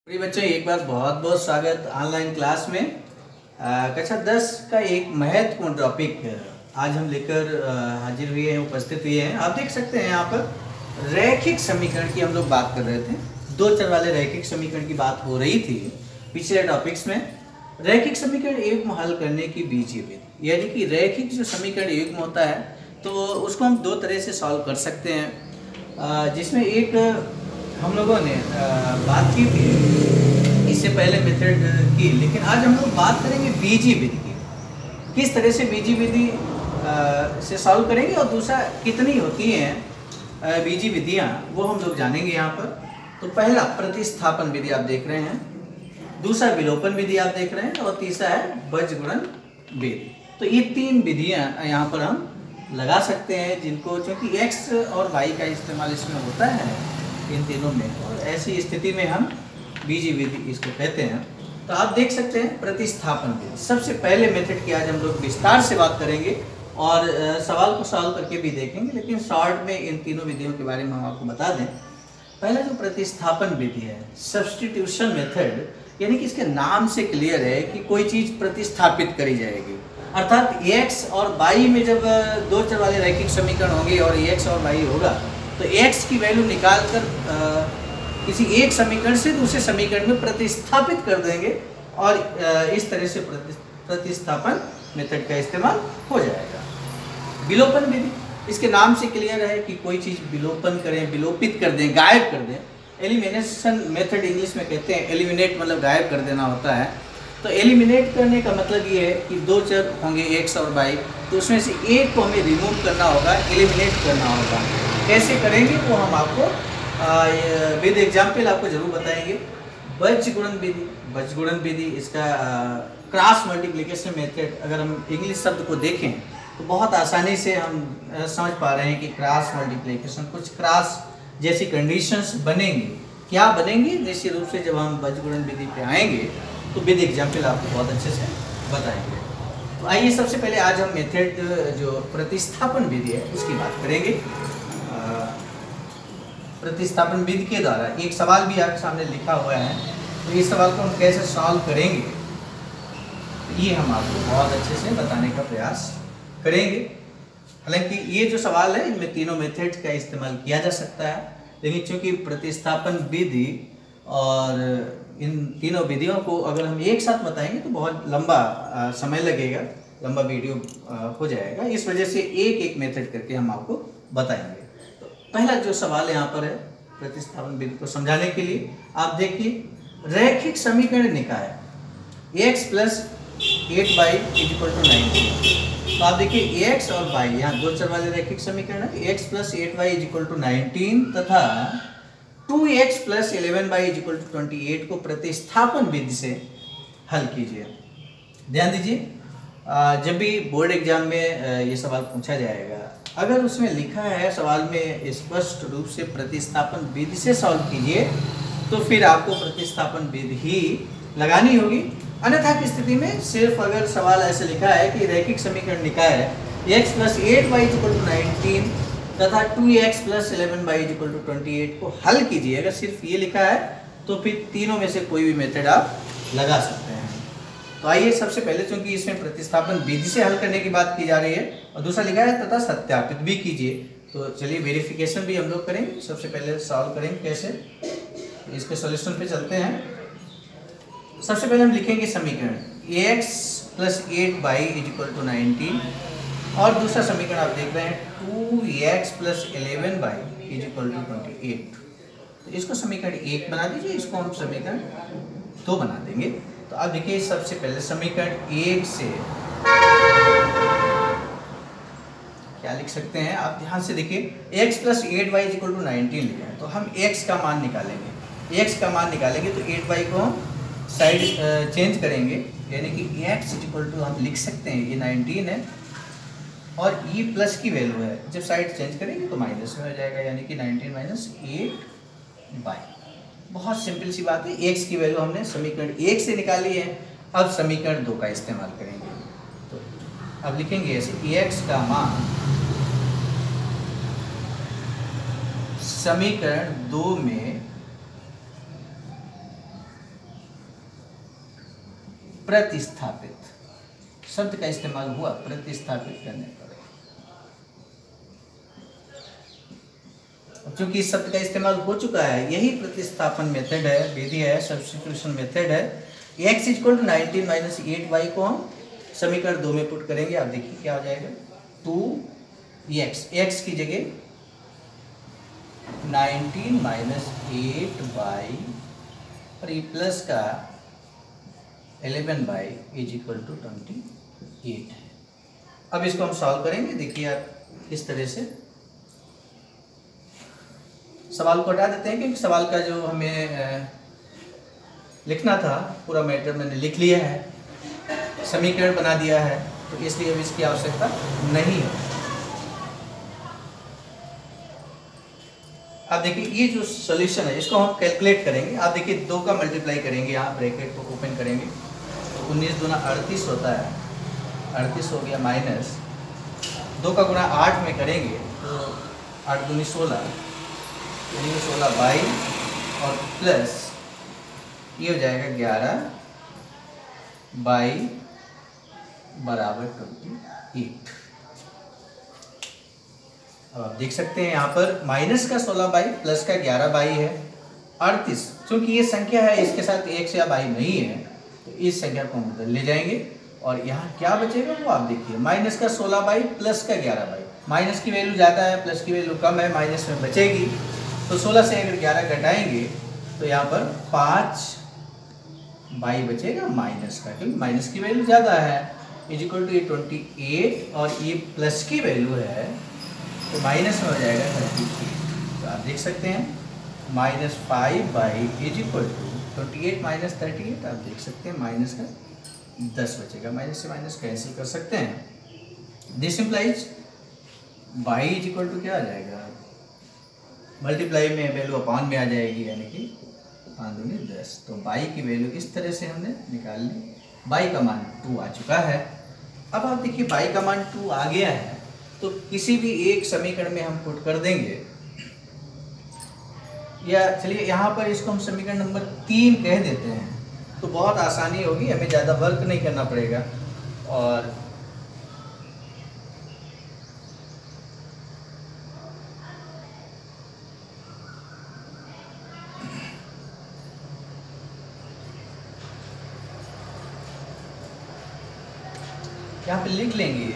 प्रिय बच्चों, एक बार बहुत बहुत स्वागत ऑनलाइन क्लास में। कक्षा 10 का एक महत्वपूर्ण टॉपिक आज हम लेकर हाजिर हुए हैं, उपस्थित हुए हैं। आप देख सकते हैं यहाँ पर रैखिक समीकरण की हम लोग बात कर रहे थे। दो चर वाले रैखिक समीकरण की बात हो रही थी पिछले टॉपिक्स में। रैखिक समीकरण युग्म हल करने की बीजीय विधि, यानी कि रैखिक जो समीकरण युग्म होता है तो उसको हम दो तरह से सॉल्व कर सकते हैं, जिसमें एक हम लोगों ने बात की थी इससे पहले मेथड की, लेकिन आज हम लोग बात करेंगे बीजीय विधि की। किस तरह से बीजीय विधि से सॉल्व करेंगे और दूसरा कितनी होती हैं बीजीय विधियाँ, वो हम लोग जानेंगे यहाँ पर। तो पहला प्रतिस्थापन विधि आप देख रहे हैं, दूसरा विलोपन विधि आप देख रहे हैं और तीसरा है बजगुणन विधि। तो ये तीन विधियाँ यहाँ पर हम लगा सकते हैं, जिनको चूँकि x और y का इस्तेमाल इसमें होता है इन तीनों में, और ऐसी स्थिति में हम बीजीय विधि इसको कहते हैं। तो आप देख सकते हैं प्रतिस्थापन विधि। सबसे पहले मेथड की आज हम लोग विस्तार से बात करेंगे और सवाल को सॉल्व करके भी देखेंगे, लेकिन शॉर्ट में इन तीनों विधियों के बारे में हम आपको बता दें। पहला जो प्रतिस्थापन विधि है, सब्स्टिट्यूशन मेथड, यानी कि इसके नाम से क्लियर है कि कोई चीज़ प्रतिस्थापित करी जाएगी। अर्थात x और y में जब दो चर वाले रैखिक समीकरण होंगे और x और y होगा तो x की वैल्यू निकाल कर किसी एक समीकरण से दूसरे समीकरण में प्रतिस्थापित कर देंगे और इस तरह से प्रतिस्थापन मेथड का इस्तेमाल हो जाएगा। विलोपन विधि, इसके नाम से क्लियर है कि कोई चीज़ विलोपन करें, विलोपित कर दें, गायब कर दें। एलिमिनेशन मेथड इंग्लिश में कहते हैं, एलिमिनेट मतलब गायब कर देना होता है। तो एलिमिनेट करने का मतलब ये है कि दो चर होंगे x और y, तो उसमें से एक को हमें रिमूव करना होगा, एलिमिनेट करना होगा। कैसे करेंगे वो हम आपको विद एग्जाम्पल आपको जरूर बताएंगे। बजगुणन विधि, बजगुणन विधि इसका क्रॉस मल्टीप्लिकेशन मेथड, अगर हम इंग्लिश शब्द को देखें तो बहुत आसानी से हम समझ पा रहे हैं कि क्रॉस मल्टीप्लिकेशन, कुछ क्रॉस जैसी कंडीशंस बनेंगी। क्या बनेंगी निश्चित रूप से जब हम बजगुणन विधि पे आएंगे तो विद एग्जाम्पल आपको बहुत अच्छे से बताएंगे। तो आइए सबसे पहले आज हम मेथड जो प्रतिस्थापन विधि है उसकी बात करेंगे। प्रतिस्थापन विधि के द्वारा एक सवाल भी आपके सामने लिखा हुआ है, तो इस सवाल को हम कैसे सॉल्व करेंगे ये हम आपको बहुत अच्छे से बताने का प्रयास करेंगे। हालांकि ये जो सवाल है इनमें तीनों मेथड का इस्तेमाल किया जा सकता है, लेकिन चूंकि प्रतिस्थापन विधि और इन तीनों विधियों को अगर हम एक साथ बताएंगे तो बहुत लंबा समय लगेगा, लंबा वीडियो हो जाएगा। इस वजह से एक एक मेथड करके हम आपको बताएंगे। तो पहला जो सवाल यहाँ पर है प्रतिस्थापन विधि को समझाने के लिए, आप देखिए रैखिक समीकरण निकाय x plus 8y equal to 19। तो आप देखिए x और y, यहाँ दो चर वाले रैखिक समीकरण है। x plus 8y equal to 19 तथा 2x plus 11y equal to 28 को प्रतिस्थापन विधि से हल कीजिए। ध्यान दीजिए, जब भी बोर्ड एग्जाम में ये सवाल पूछा जाएगा, अगर उसमें लिखा है सवाल में स्पष्ट रूप से प्रतिस्थापन विधि से सॉल्व कीजिए, तो फिर आपको प्रतिस्थापन विधि ही लगानी होगी। अन्यथा की स्थिति में सिर्फ अगर सवाल ऐसे लिखा है कि रैखिक समीकरण निकाय है x plus 8y equal to 19 तथा 2x plus 11y equal to 28 को हल कीजिए, अगर सिर्फ ये लिखा है तो फिर तीनों में से कोई भी मेथड आप लगा सकते हैं। तो आइए सबसे पहले, चूंकि इसमें प्रतिस्थापन विधि से हल करने की बात की जा रही है और दूसरा लिखा है तथा सत्यापित भी कीजिए, तो चलिए वेरिफिकेशन भी हम लोग करेंगे। सबसे पहले सॉल्व करेंगे कैसे, इसके सॉल्यूशन पे चलते हैं। सबसे पहले हम लिखेंगे समीकरण x plus 8y equal to 19 और दूसरा समीकरण आप देख रहे हैं 2x plus 11y equal to 28। तो इसको समीकरण 1 बना दीजिए, इसको हम समीकरण 2 बना देंगे। तो आप देखिए सबसे पहले समीकरण 1 से क्या लिख सकते हैं, आप ध्यान से देखिए x plus 8y equal to 19 लिखा है, तो हम x का मान निकालेंगे। x का मान निकालेंगे तो 8y को हम साइड चेंज करेंगे, यानी कि x इक्वल टू हम लिख सकते हैं, ये 19 है और ये प्लस की वैल्यू है, जब साइड चेंज करेंगे तो माइनस में हो जाएगा, यानी कि 19 माइनस 8y। बहुत सिंपल सी बात है, x की वैल्यू हमने समीकरण 1 से निकाली है, अब समीकरण 2 का इस्तेमाल करेंगे। तो अब लिखेंगे ऐसे x का मान समीकरण 2 में प्रतिस्थापित शब्द का इस्तेमाल हुआ प्रतिस्थापित करने पर। चूंकि इस शब्द का इस्तेमाल हो चुका है, यही प्रतिस्थापन मेथड है, विधि है, सब्स्टिट्यूशन मेथड है। x equal to 19 minus 8y को हम समीकरण 2 में पुट करेंगे। आप देखिए क्या हो जाएगा, 2x, x की जगह 19 माइनस 8y और ये प्लस का 11y इज इक्वल टू 28 है। अब इसको हम सॉल्व करेंगे। देखिए आप इस तरह से सवाल को हटा देते हैं, क्योंकि सवाल का जो हमें लिखना था पूरा मैटर मैंने लिख लिया है, समीकरण बना दिया है, तो इसलिए अब इसकी आवश्यकता नहीं है। आप देखिए ये जो सॉल्यूशन है इसको हम कैलकुलेट करेंगे। आप देखिए 2 का मल्टीप्लाई करेंगे, यहाँ ब्रैकेट को ओपन करेंगे तो 19 दूना 38 होता है, 38 हो गया, माइनस 2 का गुणा 8 में करेंगे तो 8 दूनी 16, 16 22 और प्लस ये हो जाएगा 11 22 बराबर 28। अब आप देख सकते हैं यहाँ पर माइनस का 16 बाई प्लस का 11 बाई है 38। क्योंकि ये संख्या है इसके साथ x या बाई नहीं है, तो इस संख्या को हम बदल ले जाएंगे और यहाँ क्या बचेगा वो आप देखिए, माइनस का 16 बाई प्लस का 11 बाई। माइनस की वैल्यू ज़्यादा है, प्लस की वैल्यू कम है, माइनस में बचेगी। तो 16 से अगर 11 घटाएंगे तो यहाँ पर 5 बाई बचेगा माइनस का, क्योंकि माइनस की वैल्यू ज़्यादा है, इज इक्वल टू ये 28 और ये प्लस की वैल्यू है तो माइनस में हो जाएगा 38। तो आप देख सकते हैं -5 y is equal to 28 minus 38। आप देख सकते हैं माइनस का 10 बचेगा, माइनस से माइनस कैंसिल कर सकते हैं। This implies y is equal to क्या आ जाएगा, मल्टीप्लाई में वैल्यू अपान में आ जाएगी, यानी कि 5 दूनी 10। तो बाई की वैल्यू इस तरह से हमने निकाल ली। बाई का मान 2 आ चुका है। अब आप देखिए बाई का मान 2 आ गया है तो किसी भी एक समीकरण में हम पुट कर देंगे, या चलिए यहाँ पर इसको हम समीकरण नंबर 3 कह देते हैं, तो बहुत आसानी होगी, हमें ज़्यादा वर्क नहीं करना पड़ेगा। और यहाँ पे लिख लेंगे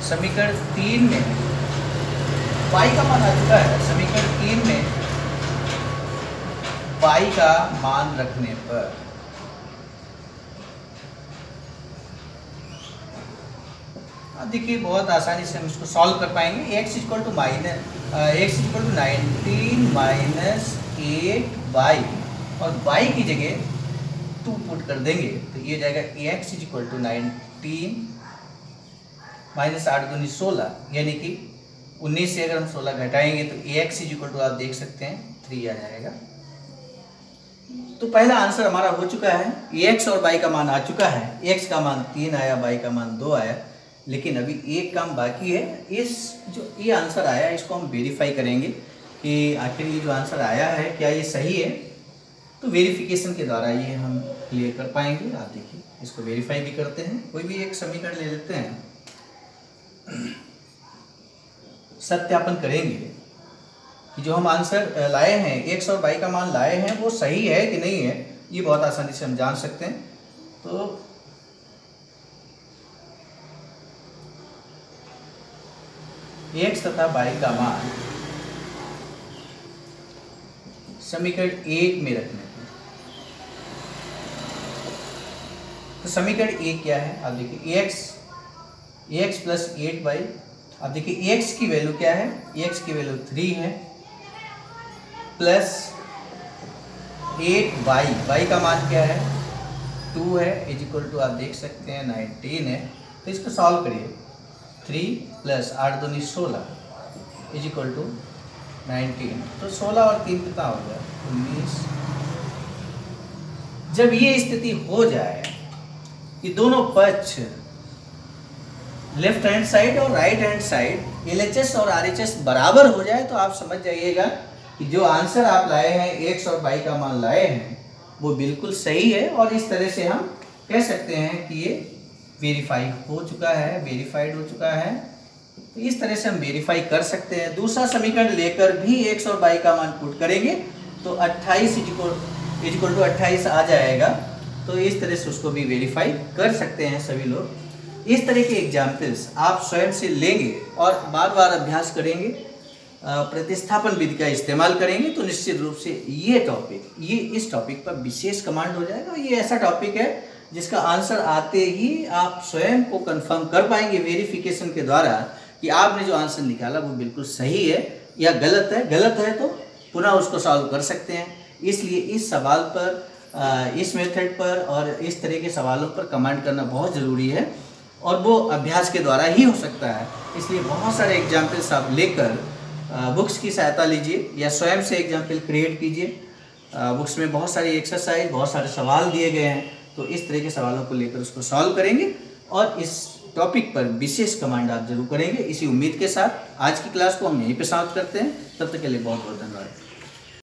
समीकरण 3 में y का मान आ चुका है। समीकरण 3 में y का मान रखने पर अब देखिए बहुत आसानी से हम इसको सॉल्व कर पाएंगे। x equal to 19 minus 8y और y की जगह 2 पुट कर देंगे तो ये जाएगा x इक्वल टू 19 माइनस 8 दूनी 16, यानी कि 19 से अगर हम 16 घटाएंगे तो x इक्वल टू आप देख सकते हैं 3 आ जाएगा। तो पहला आंसर हमारा हो चुका है, x और y का मान आ चुका है। x का मान 3 आया, y का मान 2 आया, लेकिन अभी एक काम बाकी है। इस जो ये आंसर आया इसको हम वेरीफाई करेंगे कि आखिर ये जो आंसर आया है क्या ये सही है। तो वेरिफिकेशन के द्वारा ये हम क्लियर कर पाएंगे। आप देखिए इसको वेरीफाई भी करते हैं। कोई भी एक समीकरण ले लेते हैं, सत्यापन करेंगे कि जो हम आंसर लाए हैं x और y का मान लाए हैं वो सही है कि नहीं है। ये बहुत आसानी से हम जान सकते हैं। तो x तथा y का मान समीकरण 1 में रखने पर, तो समीकरण 1 क्या है आप देखिए, x प्लस 8y। अब देखिए x की वैल्यू क्या है, x की वैल्यू 3 है, प्लस 8y, y का मान क्या है 2 है, इज इक्वल टू आप देख सकते हैं 19 है। तो इसको सॉल्व करिए, 3 प्लस 8 दूनी 16 इज इक्वल टू 19। तो 16 और 3 कितना हो गया 19। जब ये स्थिति हो जाए कि दोनों पक्ष लेफ्ट हैंड साइड और राइट हैंड साइड LHS और RHS बराबर हो जाए तो आप समझ जाइएगा कि जो आंसर आप लाए हैं x और y का मान लाए हैं वो बिल्कुल सही है और इस तरह से हम कह सकते हैं कि ये वेरीफाई हो चुका है, वेरीफाइड हो चुका है। तो इस तरह से हम वेरीफाई कर सकते हैं। दूसरा समीकरण लेकर भी x और y का मान पुट करेंगे तो 28 इक्वल टू 28 आ जाएगा। तो इस तरह से उसको भी वेरीफाई कर सकते हैं सभी लोग। इस तरह के एग्जाम्पल्स आप स्वयं से लेंगे और बार बार अभ्यास करेंगे, प्रतिस्थापन विधि का इस्तेमाल करेंगे तो निश्चित रूप से ये इस टॉपिक पर विशेष कमांड हो जाएगा। ये ऐसा टॉपिक है जिसका आंसर आते ही आप स्वयं को कंफर्म कर पाएंगे वेरिफिकेशन के द्वारा कि आपने जो आंसर निकाला वो बिल्कुल सही है या गलत है। गलत है तो पुनः उसको सॉल्व कर सकते हैं। इसलिए इस सवाल पर, इस मेथड पर और इस तरह के सवालों पर कमांड करना बहुत ज़रूरी है और वो अभ्यास के द्वारा ही हो सकता है। इसलिए बहुत सारे एग्जाम्पल्स आप लेकर बुक्स की सहायता लीजिए या स्वयं से एग्जाम्पल क्रिएट कीजिए। बुक्स में बहुत सारी एक्सरसाइज, बहुत सारे सवाल दिए गए हैं, तो इस तरह के सवालों को लेकर उसको सॉल्व करेंगे और इस टॉपिक पर विशेष कमांड आप जरूर करेंगे। इसी उम्मीद के साथ आज की क्लास को हम यहीं पे समाप्त करते हैं। तब तक के लिए बहुत बहुत धन्यवाद।